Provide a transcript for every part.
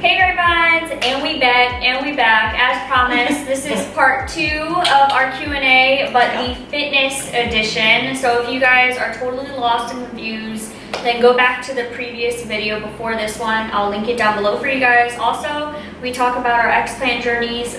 Hey everyone, and we back. As promised, this is part 2 of our Q&A, but the fitness edition. So if you guys are totally lost and confused, then go back to the previous video before this one. I'll link it down below for you guys. Also, we talk about our explant journeys.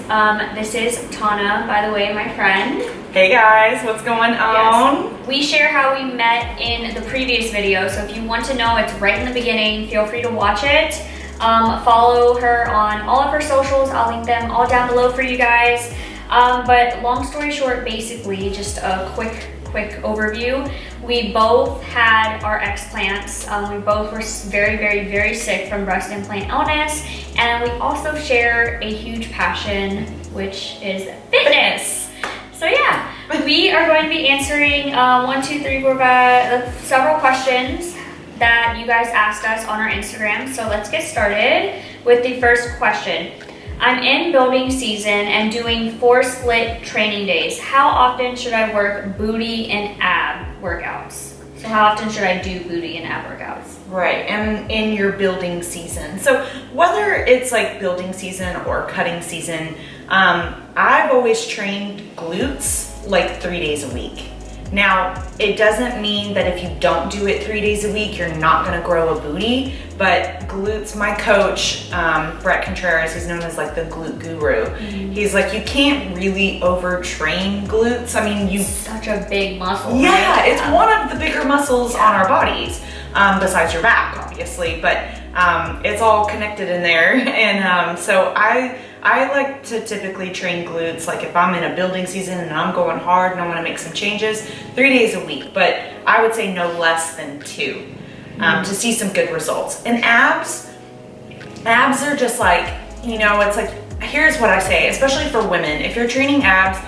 This is Tana, by the way, my friend. Hey guys, what's going on? Yes. We share how we met in the previous video, so if you want to know, it's right in the beginning. Feel free to watch it. Follow her on all of her socials. I'll link them all down below for you guys. But long story short, basically, just a quick overview. We both had our explants. We both were very sick from breast implant illness, and we also share a huge passion, which is fitness. So yeah, we are going to be answering 1, 2, 3, 4, 5, several questions that you guys asked us on our Instagram. So let's get started with the first question. I'm in building season and doing 4 split training days. How often should I work booty and ab workouts? So how often should I do booty and ab workouts? Right, and in your building season. So whether it's like building season or cutting season, I've always trained glutes like 3 days a week. Now, it doesn't mean that if you don't do it 3 days a week, you're not gonna grow a booty, but glutes, my coach, Brett Contreras, he's known as like the glute guru. He's like, you can't really overtrain glutes. I mean, such a big muscle. Yeah, right? It's one of the bigger muscles on our bodies, besides your back, obviously, but it's all connected in there. And so I like to typically train glutes, like if I'm in a building season and I'm going hard and I want to make some changes, 3 days a week, but I would say no less than 2 to see some good results. And abs are just like, you know, it's like, here's what I say, especially for women, if you're training abs,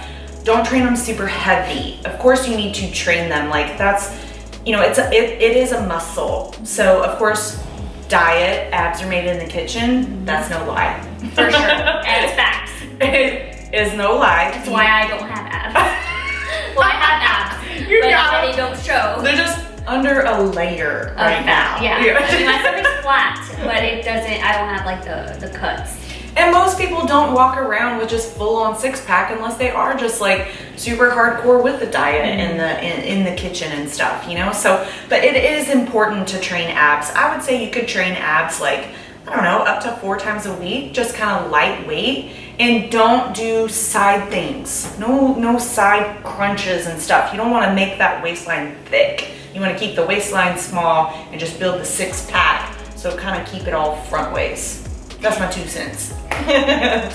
don't train them super heavy. Of course you need to train them, like that's, you know, it is a muscle. So of course, diet, abs are made in the kitchen, that's no lie. For sure, and it's facts. It is no lie. That's why I don't have abs. Well, I have abs, but they don't show. They're just under a layer right now. Yeah. I mean, my stomach's flat, but it doesn't, I don't have like the cuts. And most people don't walk around with just full-on 6-pack unless they are just like super hardcore with the diet in the kitchen and stuff, you know? So, but it is important to train abs. I would say you could train abs like, I don't know, up to 4 times a week, just kind of lightweight, and don't do side things. No side crunches and stuff. You don't want to make that waistline thick. You want to keep the waistline small and just build the 6-pack. So kind of keep it all front waist. That's my 2 cents.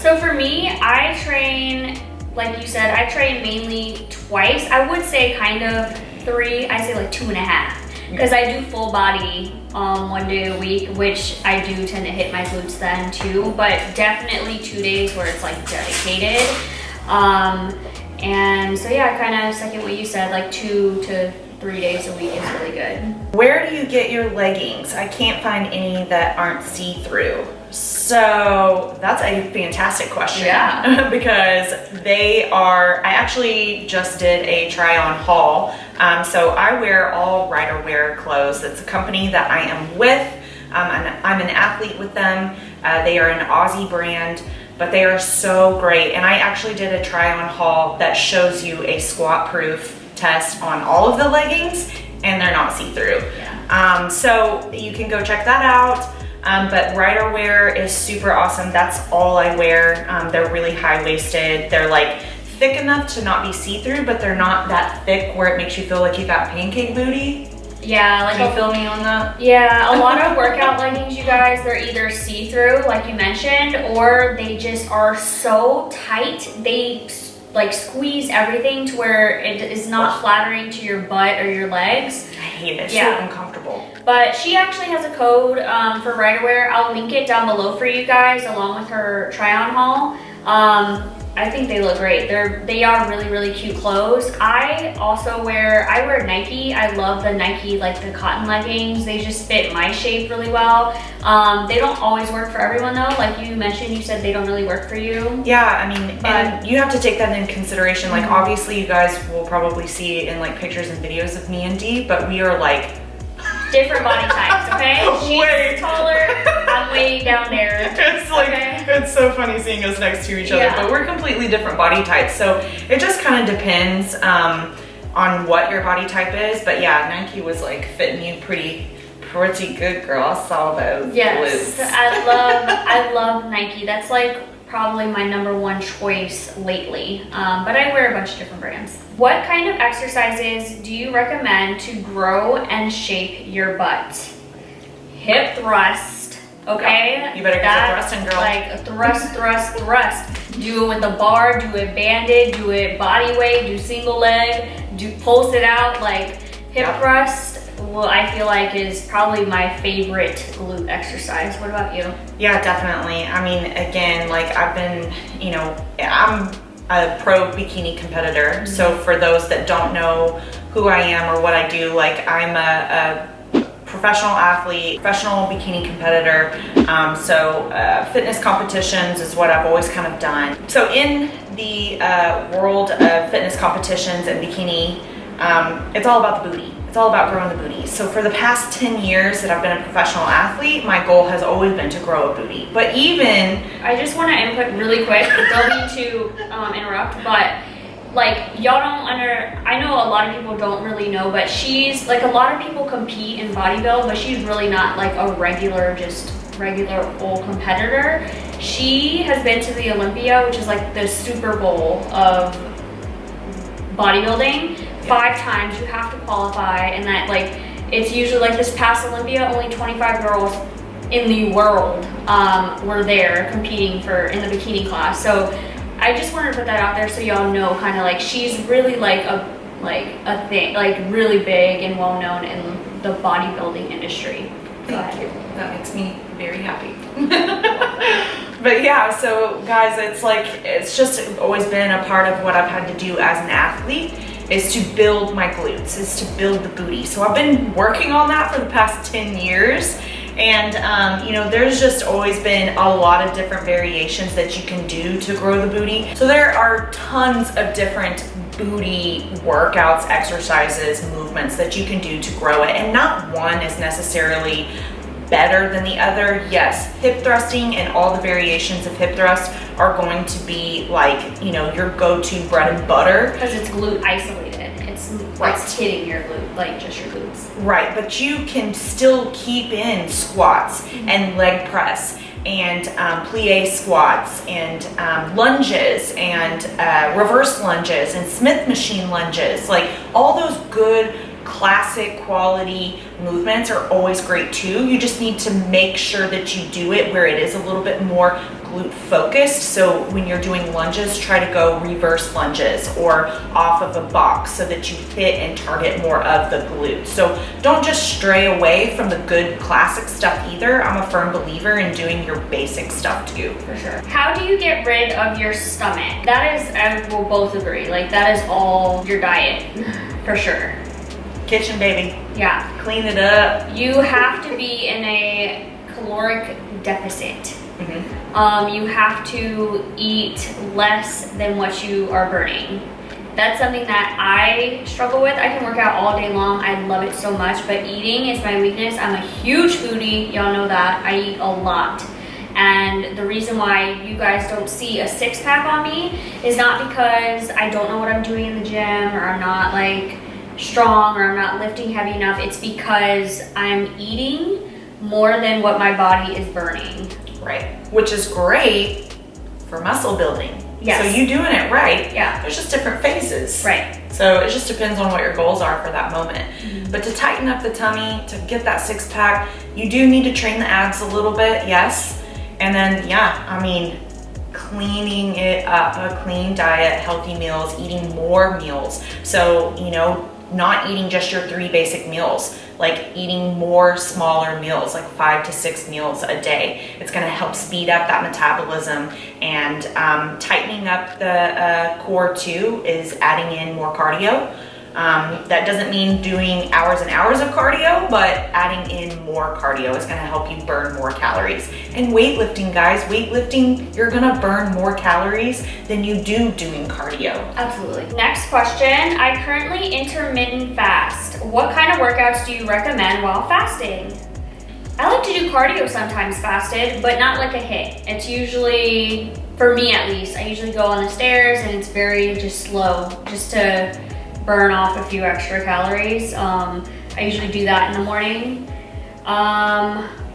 So for me, I train, like you said, I train mainly twice. I would say kind of 3, I say like 2.5. Because I do full body 1 day a week, which I do tend to hit my glutes then too, but definitely 2 days where it's like dedicated. And so yeah, I kind of second what you said, like 2 to 3 days a week is really good. Where do you get your leggings? I can't find any that aren't see-through. So that's a fantastic question. Yeah. Because they are, I actually just did a try-on haul. So I wear all Rider Wear clothes. It's a company that I am with. I'm an athlete with them. They are an Aussie brand, but they are so great. And I actually did a try-on haul that shows you a squat-proof test on all of the leggings, and they're not see-through. Yeah. So you can go check that out. But Rider Wear is super awesome. That's all I wear. They're really high-waisted. They're like thick enough to not be see-through, but they're not that thick where it makes you feel like you got pancake booty. Yeah, like, you feel me on that? Yeah, a lot of workout leggings, you guys, they're either see-through, like you mentioned, or they just are so tight. They like squeeze everything to where it is not flattering to your butt or your legs. I hate it. It's so uncomfortable. But she actually has a code for Rider Wear. I'll link it down below for you guys along with her try-on haul. I think they look great. They are really cute clothes. I wear Nike. I love the Nike, like the cotton leggings. They just fit my shape really well. They don't always work for everyone though. Like you mentioned, you said they don't really work for you. Yeah, I mean, and you have to take that into consideration. Like obviously you guys will probably see in like pictures and videos of me and Dee, but we are like different body types, okay? She's taller, I'm way down there. It's so funny seeing us next to each other, Yeah. but we're completely different body types. So it just kind of depends on what your body type is. But yeah, Nike was like fitting you pretty good, girl. I saw those Yes, glutes. I love Nike. That's like probably my #1 choice lately. But I wear a bunch of different brands. What kind of exercises do you recommend to grow and shape your butt? Hip thrust, okay? Yep. You better get the thrusting, girl. Like thrust. Do it with a bar, do it banded, do it body weight, do single leg, do pulse it out. Like hip Yep. thrust, well, I feel like is probably my favorite glute exercise. What about you? Yeah, definitely. I mean, again, like I've been, I'm a pro bikini competitor. So for those that don't know who I am or what I do, like I'm a professional athlete, professional bikini competitor. Fitness competitions is what I've always kind of done. So in the world of fitness competitions and bikini, it's all about the booty. It's all about growing the booty. So for the past 10 years that I've been a professional athlete, my goal has always been to grow a booty. But even... I just want to input really quick. Don't mean to interrupt, but like y'all don't I know a lot of people don't really know, but she's like, a lot of people compete in bodybuilding, but she's really not like a regular old competitor. She has been to the Olympia, which is like the Super Bowl of bodybuilding. 5 times. You have to qualify, and that like it's usually like this past Olympia, only 25 girls in the world were there competing in the bikini class. So I just wanted to put that out there so y'all know, kind of like she's really like a thing, like really big and well known in the bodybuilding industry. Thank you. That makes me very happy. But yeah, so guys, it's just always been a part of what I've had to do as an athlete, is to build my glutes, is to build the booty. So I've been working on that for the past 10 years. And, there's just always been a lot of different variations that you can do to grow the booty. So there are tons of different booty workouts, exercises, movements that you can do to grow it. And not one is necessarily better than the other. Yes, hip thrusting and all the variations of hip thrust are going to be like, your go-to bread and butter. Because it's glute isolated. It's hitting your glute, like just your glutes. Right, but you can still keep in squats and leg press and plie squats and lunges and reverse lunges and Smith machine lunges. Like all those good classic quality movements are always great too. You just need to make sure that you do it where it is a little bit more glute focused. So when you're doing lunges, try to go reverse lunges or off of a box so that you hit and target more of the glutes. So don't just stray away from the good classic stuff either. I'm a firm believer in doing your basic stuff too. For sure. How do you get rid of your stomach? That is, I will both agree, like that is all your diet, for sure. Kitchen, baby. Yeah. Clean it up. You have to be in a caloric deficit. You have to eat less than what you are burning. That's something that I struggle with. I can work out all day long. I love it so much, but eating is my weakness. I'm a huge foodie. Y'all know that. I eat a lot. And the reason why you guys don't see a 6-pack on me is not because I don't know what I'm doing in the gym, or I'm not like strong, or I'm not lifting heavy enough. It's because I'm eating more than what my body is burning. Right, which is great for muscle building. Yes. So you doing it right. Yeah. There's just different phases. Right. So it just depends on what your goals are for that moment. But to tighten up the tummy, to get that 6-pack, you do need to train the abs a little bit, yes. And then, cleaning it up, a clean diet, healthy meals, eating more meals. So, not eating just your 3 basic meals, like eating more smaller meals, like 5 to 6 meals a day. It's gonna help speed up that metabolism, and tightening up the core too is adding in more cardio. That doesn't mean doing hours and hours of cardio, but adding in more cardio is gonna help you burn more calories. And weightlifting, guys, you're gonna burn more calories than you do doing cardio. Absolutely. Next question. I currently intermittent fast. What kind of workouts do you recommend while fasting? I like to do cardio sometimes fasted, but not like a HIIT. It's usually, for me at least, I usually go on the stairs and it's very just slow, just to burn off a few extra calories. I usually do that in the morning.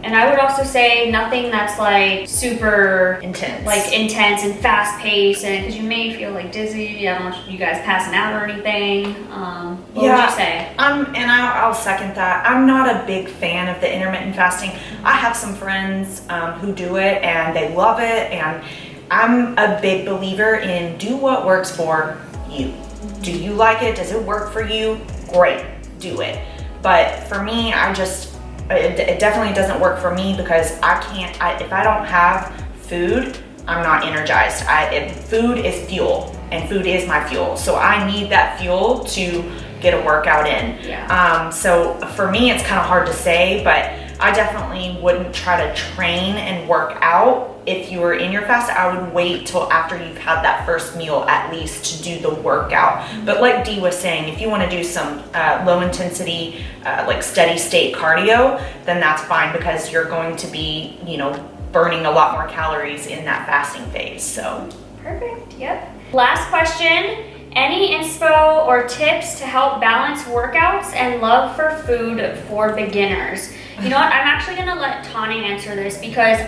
And I would also say nothing that's like super intense, and fast paced, and because you may feel like dizzy. I don't want you guys passing out or anything. What would you say? I'll second that. I'm not a big fan of the intermittent fasting. I have some friends who do it and they love it, and I'm a big believer in do what works for you. Do you like it? Does it work for you? Great, do it. But for me, it definitely doesn't work for me because if I don't have food, I'm not energized. Food is fuel, and food is my fuel. So I need that fuel to get a workout in. Yeah. So for me, it's kind of hard to say, but I definitely wouldn't try to train and work out. If you were in your fast, I would wait till after you've had that first meal at least to do the workout. But like Dee was saying, if you want to do some low intensity, like steady state cardio, then that's fine because you're going to be, burning a lot more calories in that fasting phase. So perfect. Yep. Last question. Any inspo or tips to help balance workouts and love for food for beginners? You know what? I'm actually gonna let Tani answer this because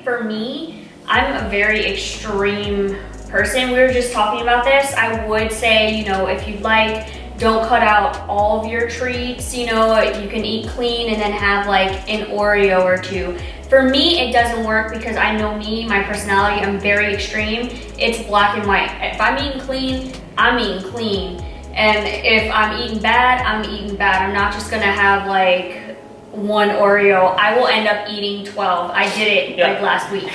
for me, I'm a very extreme person. We were just talking about this. I would say, if you'd like, don't cut out all of your treats. You can eat clean and then have like an Oreo or two. For me, it doesn't work because I know me, my personality, I'm very extreme. It's black and white. If I'm eating clean, I'm eating clean. And if I'm eating bad, I'm eating bad. I'm not just gonna have like one Oreo. I will end up eating 12. I did it like last week.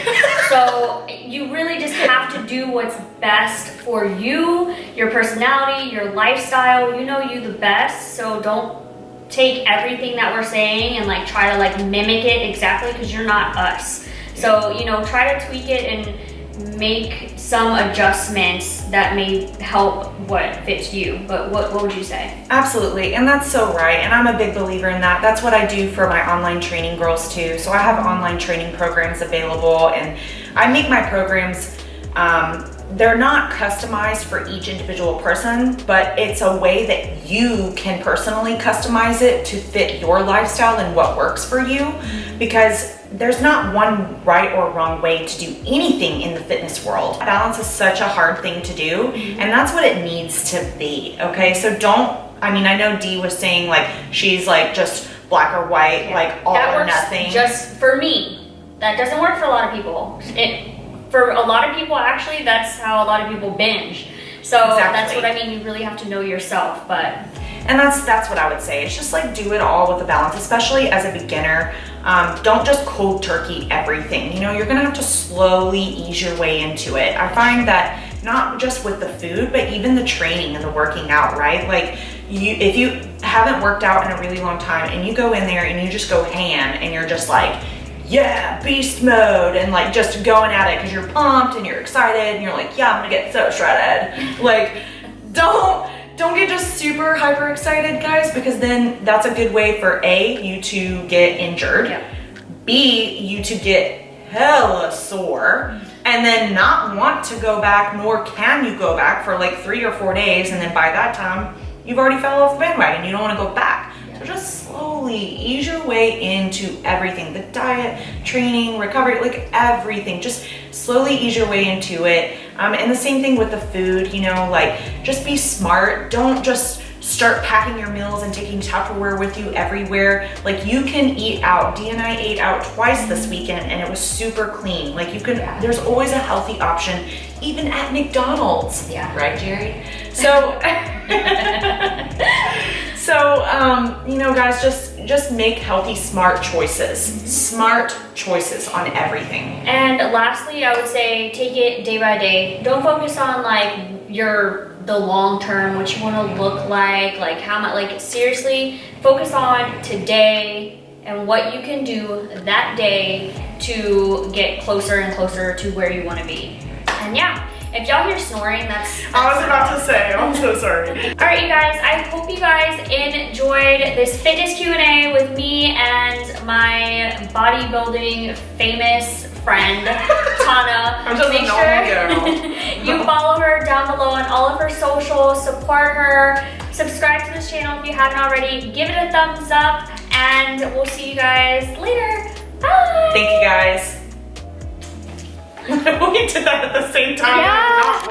So you really just have to do what's best for you, your personality, your lifestyle. You know you the best, so don't take everything that we're saying and like try to like mimic it exactly because you're not us. So, try to tweak it and make some adjustments that may help what fits you. But what would you say? Absolutely, and that's so right, and I'm a big believer in that. That's what I do for my online training girls too. So I have online training programs available, and I make my programs, they're not customized for each individual person, but it's a way that you can personally customize it to fit your lifestyle and what works for you, because there's not one right or wrong way to do anything in the fitness world. Balance is such a hard thing to do, and that's what it needs to be, okay? So I know Dee was saying like she's like just black or white, like all or nothing. Just for me. That doesn't work for a lot of people. For a lot of people, actually, that's how a lot of people binge. So That's what I mean. You really have to know yourself, And that's what I would say. It's just like do it all with a balance, especially as a beginner. Don't just cold turkey everything. You're gonna have to slowly ease your way into it. I find that not just with the food, but even the training and the working out, right? Like if you haven't worked out in a really long time and you go in there and you just go ham and you're just like, yeah, beast mode, and like just going at it because you're pumped and you're excited and you're like, yeah, I'm gonna get so shredded. Like, don't get just super hyper excited, guys, because then that's a good way for you to get injured, B, you to get hella sore, and then not want to go back, nor can you go back for like 3 or 4 days, and then by that time you've already fell off the bandwagon. You don't want to go back. So just slowly ease your way into everything, the diet, training, recovery, like everything. Just slowly ease your way into it. And the same thing with the food, like just be smart. Don't just start packing your meals and taking Tupperware with you everywhere. Like you can eat out. Dee and I ate out twice this weekend and it was super clean. Like there's always a healthy option, even at McDonald's. Yeah. Right, Jerry? So, guys, just make healthy, smart choices. Smart choices on everything. And lastly, I would say take it day by day. Don't focus on like the long term, what you want to look like how much. Like seriously, focus on today and what you can do that day to get closer and closer to where you want to be. And yeah. If y'all hear snoring, that's I was about to say, I'm so sorry. All right, you guys, I hope you guys enjoyed this fitness Q&A with me and my bodybuilding famous friend, Tana. I'm just a Make normal sure girl. you follow her down below on all of her socials, support her, subscribe to this channel if you haven't already, give it a thumbs up, and we'll see you guys later. Bye! Thank you guys. We did that at the same time. Yeah. We're not going